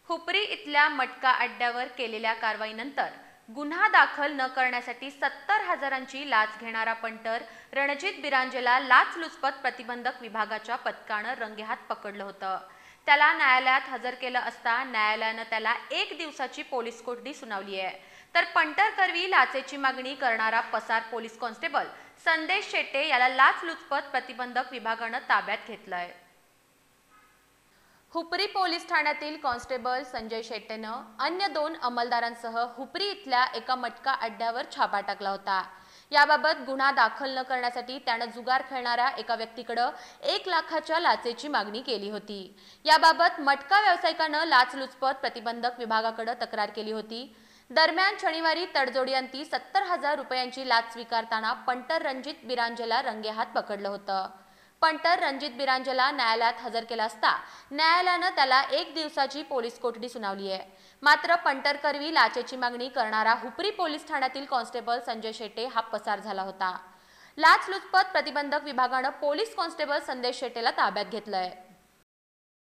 हुपरी इथल्या मटका अड्ड्यावर केलेल्या कारवाईनंतर गुन्हा दाखल न करण्यासाठी 70,000ची लाच घेणारा पंटर रणजित बिरांजेला लाचलुचपत प्रतिबंधक विभागाच्या पथकानं रंगेहात पकडलं होतं। त्याला न्यायालयात हजर केलं असता न्यायालयानं त्याला 1 दिवसाची पोलीस कोठडी सुनावली आहे। तर पंटर करवी लाचेची मागणी करणारा पसार पोलीस कॉन्स्टेबल संदेश शेट्टे याला लाचलुचपत प्रतिबंधक विभागानं ताब्यात घेतलंय। हुपरी पोलीस ठाण्यातील कॉन्स्टेबल संजय शेट्टेनं अन्य 2 अंमलदारांसह हुपरी इथल्या एका मटका अड्ड्यावर छापा टाकला होता। याबाबत गुन्हा दाखल न करण्यासाठी त्यानं जुगार खेळणाऱ्या एका व्यक्तीकडे 1 लाखाच्या लाचेची मागणी केली होती। याबाबत मटका व्यावसायिकानं लाचलुचपत प्रतिबंधक विभागाकडे तक्रार केली होती। दरम्यान शनिवारी तडजोडीअंती 70,000 रुपयांची लाच स्वीकारताना पंटर रणजित बिरांजेला रंगेहात पकडलं होतं। पंटर रणजित बिरांजेला न्यायालयात हजर केला असता न्यायालयानं त्याला 1 दिवसाची पोलीस कोठडी सुनावली आहे। मात्र पंटर करवी लाचेची मागणी करणारा हुपरी पोलीस ठाण्यातील कॉन्स्टेबल संजय शेट्टे हा पसार झाला होता। लाचलुचपत प्रतिबंधक विभागानं पोलीस कॉन्स्टेबल संदेश शेट्टेला ताब्यात घेतलंय।